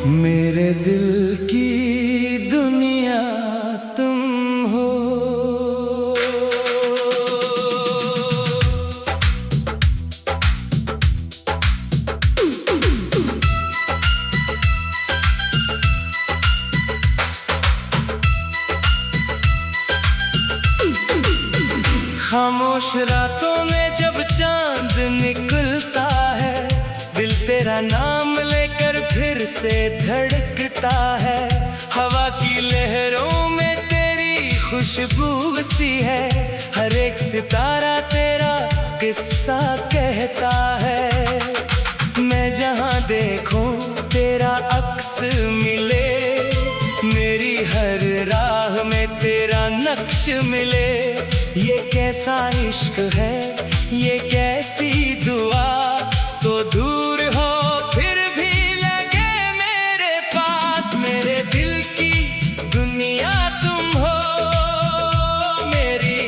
मेरे दिल की दुनिया तुम हो। खामोश रातों में जब चांद निकलता है, दिल तेरा नाम लेकर फिर से धड़कता है। हवा की लहरों में तेरी खुशबू सी है, हर एक सितारा तेरा किस्सा कहता है। मैं जहाँ देखूं तेरा अक्स मिले, मेरी हर राह में तेरा नक्श मिले। ये कैसा इश्क है, ये कैसी दुआ, तो दूर हो फिर भी लगे मेरे पास। मेरे दिल की दुनिया तुम हो, मेरी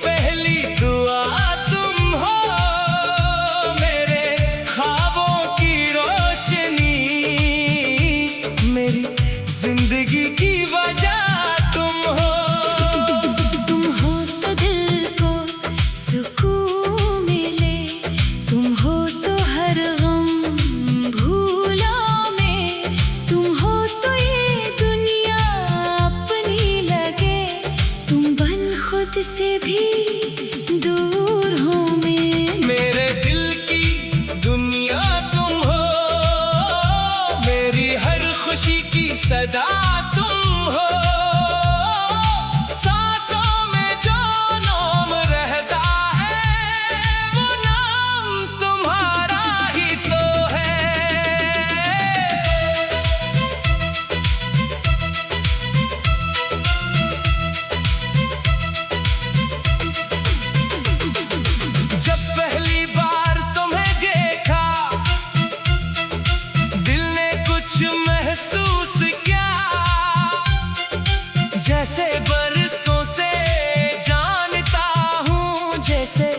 पहली दुआ तुम हो। मेरे ख्वाबों की रोशनी, मेरी जिंदगी की वजह तुम हो। से भी दूर हो मेरे दिल की दुनिया तुम हो, मेरी हर खुशी की सदा तुम हो। सांसों में जो नाम रहता है, वो नाम तुम्हारा ही तो है। पहली बार तुम्हें देखा, दिल ने कुछ महसूस किया, जैसे बरसों से जानता हूँ, जैसे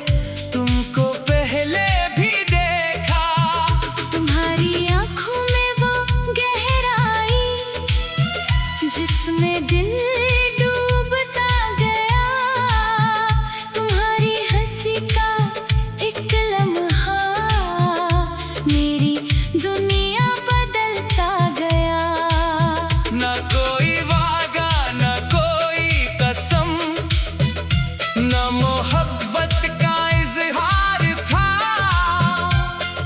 तुमको पहले भी देखा। तुम्हारी आंखों में वो गहराई, जिसमें दिल डूबता गया। तुम्हारी हंसी का लम्हा मेरी दुनिया बदलता गया। ना कोई वादा ना कोई कसम, ना मोहब्बत का इजहार था,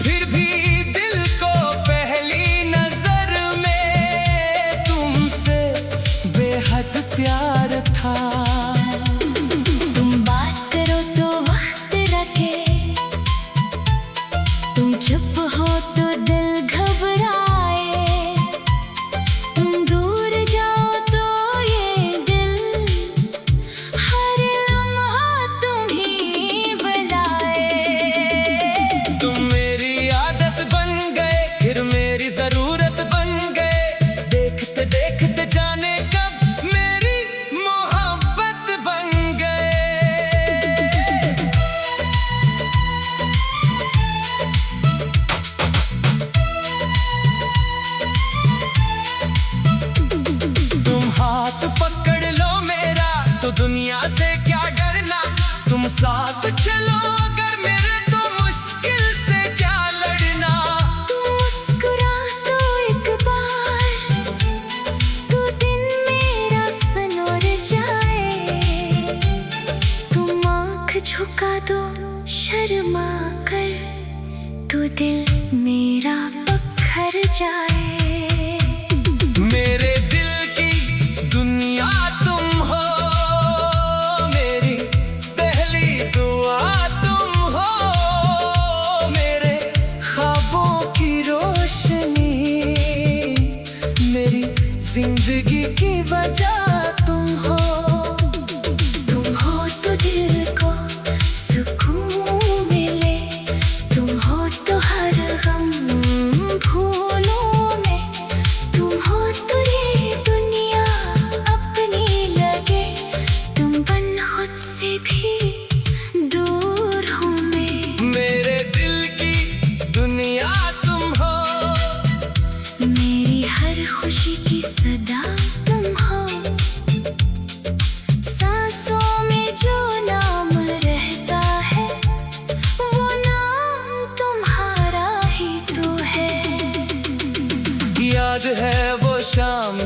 फिर भी दिल को पहली नजर में तुमसे बेहद प्यार था। तुम बात करो तो वक्त रखे, तुम चुप हो तो दिल घबराए। तुम दूर जाओ तो ये दिल हर लम्हा तुम्हीं बुलाए। तुम मेरी आदत बन गए, फिर मेरी जरूरत बन गए। देखते देखते जाने कब मेरी मोहब्बत बन गए। हाथ पकड़ लो मेरा, तो दुनिया से क्या डरना। तुम साथ चलो अगर मेरे, तो मुश्किल से क्या लड़ना। तुम मुस्कुरा तो एक बार, तो दिन मेरा सनोर जाए। तुम आँख झुका दो शर्मा कर, तो दिल मेरा पत्थर जाए। मेरे दिल की दुनिया तुम हो, मेरी पहली दुआ तुम हो। मेरे ख्वाबों की रोशनी, मेरी जिंदगी की वजह तुम हो। तुम हो तो दिल को सुकून मिले, तुम हो तो हर गम भूलों में, तुम हो तो ये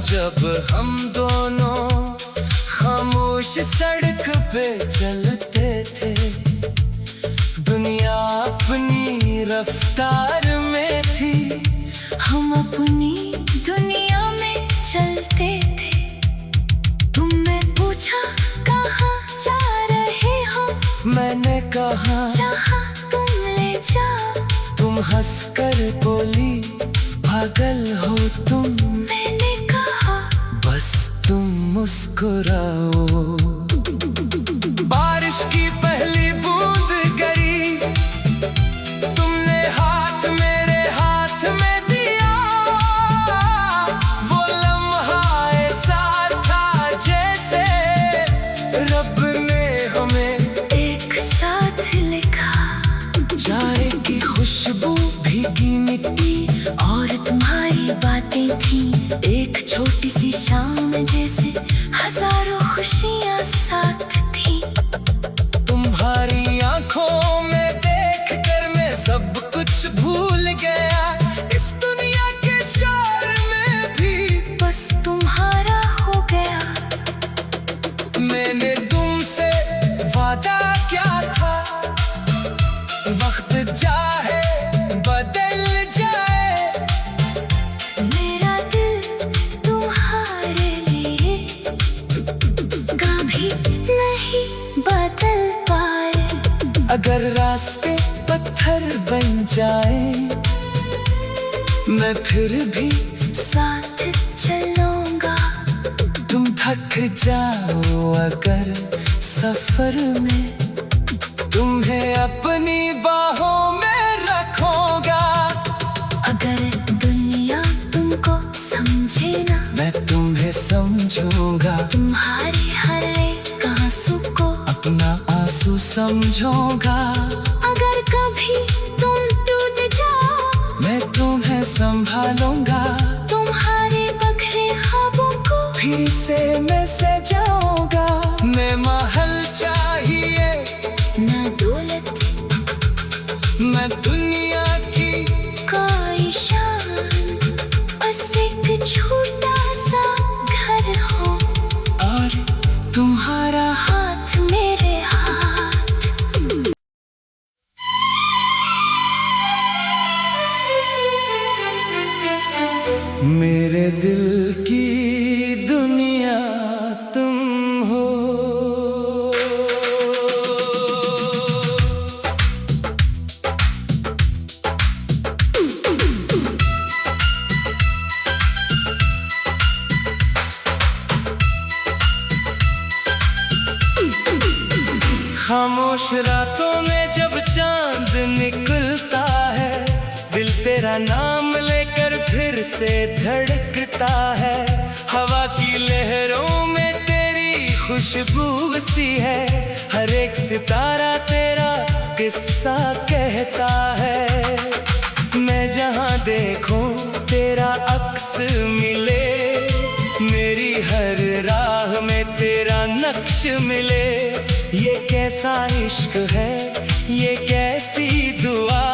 जब हम दोनों खामोश सड़क पे चलते थे, दुनिया अपनी रफ्तार में थी। हम अपनी दुनिया में चलते थे। तुमने पूछा कहाँ जा रहे हो, मैंने कहा जहाँ तुम ले जाओ। तुम हंस कर बोली पागल हो तुम, मैंने कहा बस तुम मुस्कुराओ। बारिश की पहली बूंद गिरी, तुमने हाथ मेरे हाथ में दिया। वो लम्हा ऐसा था जैसे रब ने हमें एक साथ लिखा। चाय की खुशबू, भीगी मिट्टी और तुम्हारी बातें थी एक छोटी सी शाम जैसे हजारों खुशियाँ साथ थी। तुम्हारी आंखों में देख कर मैं सब कुछ भूल गया। इस दुनिया के शोर में भी बस तुम्हारा हो गया। मैंने तुमसे वादा क्या था, वक्त चाहे बदल जाए। मेरा दिल तुम्हारे लिए कभी नहीं बदल पाए। अगर रास्ते पत्थर बन जाए, मैं फिर भी साथ चलूंगा। तुम थक जाओ अगर सफर में, तुम्हें अपनी बाहों में रखूंगा। अगर दुनिया तुमको समझे ना, मैं तुम्हें समझूंगा। तुम्हारे हर एक आंसू को अपना आंसू समझूंगा। अगर कभी तुम टूट जाओ, मैं तुम्हें संभालूंगा। तुम्हारे बखरे ख्वाबों को फिर से मैं सजाऊंगा। मैं महल चाहिए ना दौलत, मैं दुनिया की कोई शान, बस एक छोटा सा घर हो और तुम्हारा हाथ मेरे हाथ। मेरे दिल की दुनिया तुम हो। खामोश रातों में जब चांद निकलता है, दिल तेरा नाम लेकर फिर से धड़कता है। हवा की लहरों में तेरी खुशबू सी है, हर एक सितारा तेरा किस्सा कहता है। मैं जहाँ देखूं तेरा अक्स मिले, मेरी हर राह में तेरा नक्श मिले। ये कैसा इश्क है, ये कैसी दुआ,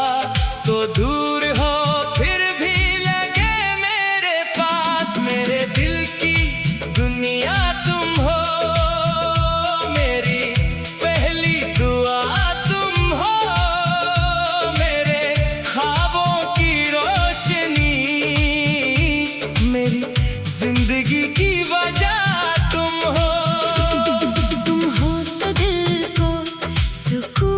तो दूर हो फिर भी लगे मेरे पास। मेरे दिल की दुनिया तुम हो, मेरी पहली दुआ तुम हो। मेरे ख्वाबों की रोशनी, मेरी जिंदगी की वजह तुम हो। तुम हो तो दिल को सुकून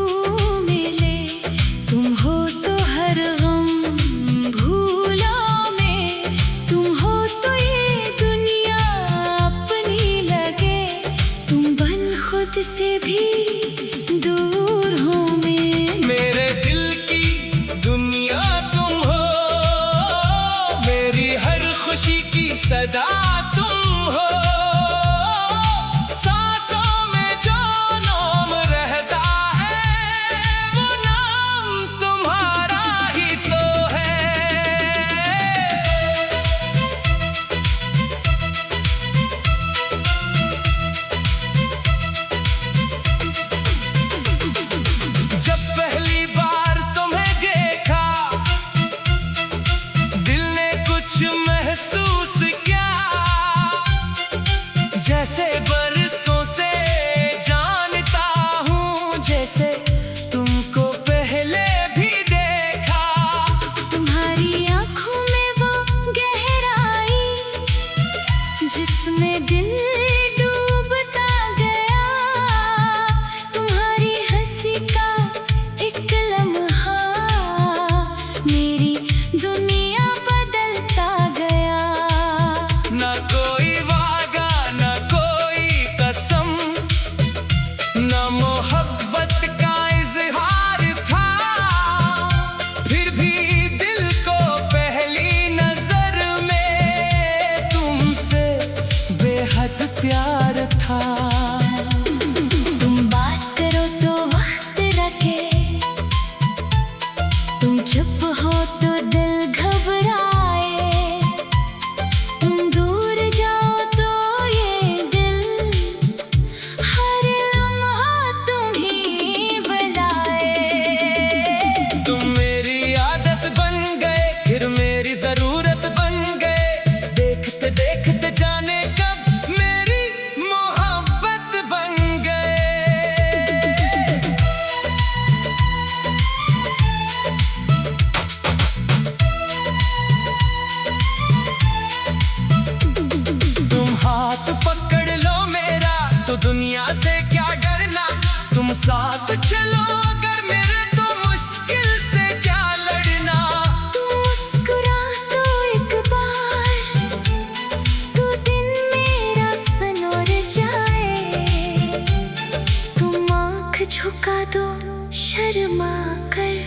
शर्मा कर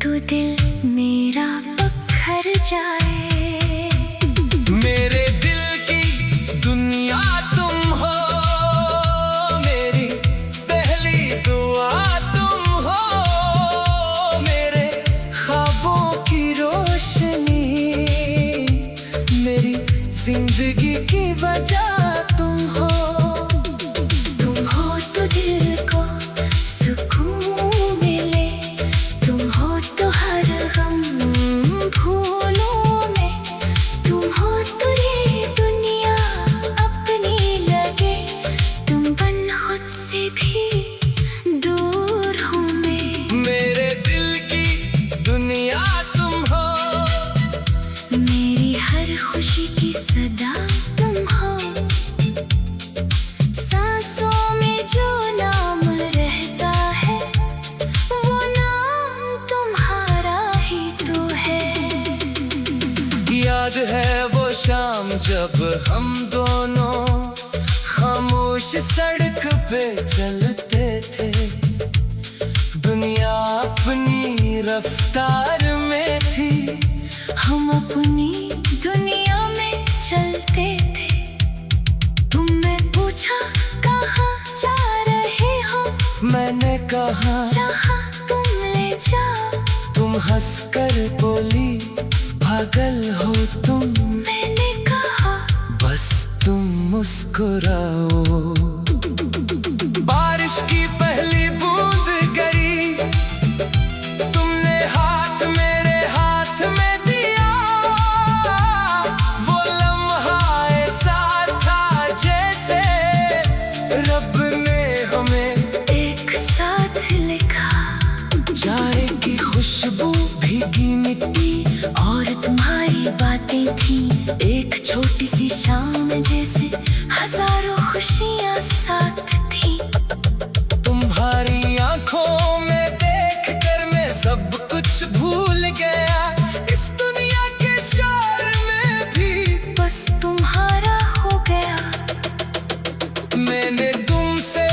तू दिल मेरा पत्थर जाए। मेरे दिल की दुनिया तुम हो, मेरी पहली दुआ तुम हो, मेरे ख्वाबों की रोशनी, मेरी जिंदगी की वजह तुम हो। तुम हो तो दिल को सुकून मिले, तुम हो तो हर गम भूलों में, तुम हो तो ये दुनिया अपनी लगे, तुम बन खुद से भी दूर हूँ मैं। मेरे दिल की दुनिया तुम हो, मेरी हर खुशी की सदा तुम हो, सांसों में जो नाम रहता है वो नाम तुम्हारा ही तो है। याद है वो शाम जब हम दोनों खामोश सड़क पे चलते थे, दुनिया अपनी रफ्तार में थी, हम अपनी दुनिया में चलते थे। तुमने पूछा कहाँ जा रहे हो, मैंने कहा जहाँ तुम ले जाओ। तुम हंस कर बोली पागल हो तुम, मैंने कहा बस तुम मुस्कुराओ। बारिश की पहली बूंद गिरी, तुमने हाथ मेरे हाथ में दिया, वो लम्हा ऐसा था जैसे रब ने हमें एक साथ लिखा। चाय की खुशबू भीगी मिट्टी और तुम्हारी बातें थी एक छोटी सी शाम जैसे हजारों खुशियाँ साथ थी। तुम्हारी आंखों में देख कर मैं सब कुछ भूल गया, इस दुनिया के शोर में भी बस तुम्हारा हो गया। मैंने तुमसे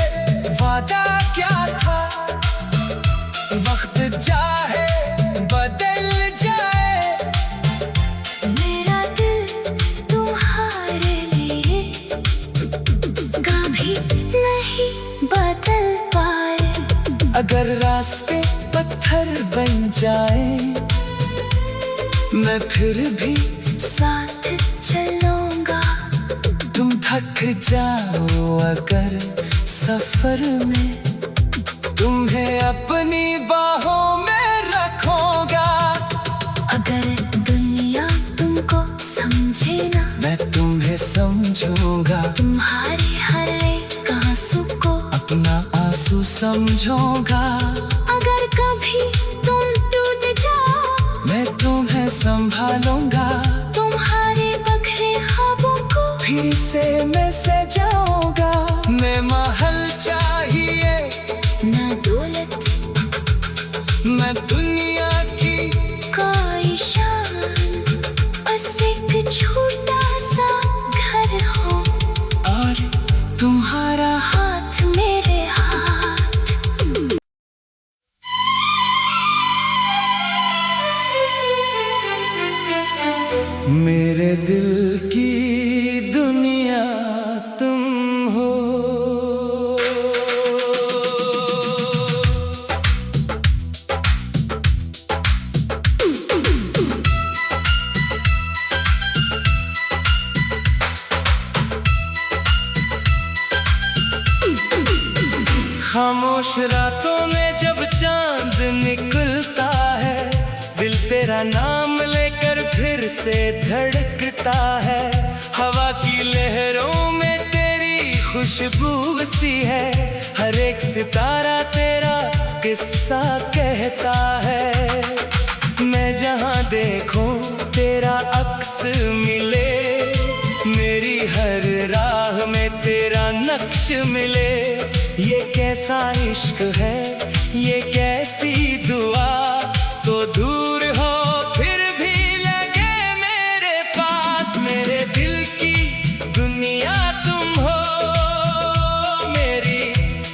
वादा क्या था, वक्त चाहे बदल जाए, मेरा दिल तुम्हारे लिए कभी नहीं बदल पाए। अगर रास्ते पत्थर बन जाए, मैं फिर भी साथ चलूंगा। तुम थक जाओ अगर सफर में, तुम्हें अपनी बाहों में रखूंगा। अगर दुनिया तुमको समझे ना, मैं तुम्हें समझूंगा, तुम्हारे हर एक आंसू को अपना आंसू समझूंगा। अगर कभी तुम टूट जाओ, मैं तुम्हें संभालूंगा, तुम्हारे बखरे ख्वाबों को फिर से मैं सजाऊंगा। मैं महल चाहिए ना दौलत, मैं दुनिया की कोई शान, बस एक छोटा सा घर हो और तुम्हारा हाथ मेरे हाथ। मेरे दिल की दुनिया तुम हो। खामोश रातों में जब चांद निकलता है, दिल तेरा नाम लेकर फिर से धड़कता है। हवा की लहरों में तेरी खुशबू सी है, हर एक सितारा तेरा किस्सा कहता है। मैं जहाँ देखूं तेरा अक्स मिले, मेरी हर राह में तेरा नक्श मिले। ये कैसा इश्क है, ये कैसी दुआ, तो दूर हो फिर भी लगे मेरे पास। मेरे दिल की दुनिया तुम हो, मेरी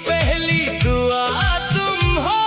पहली दुआ तुम हो,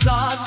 साथ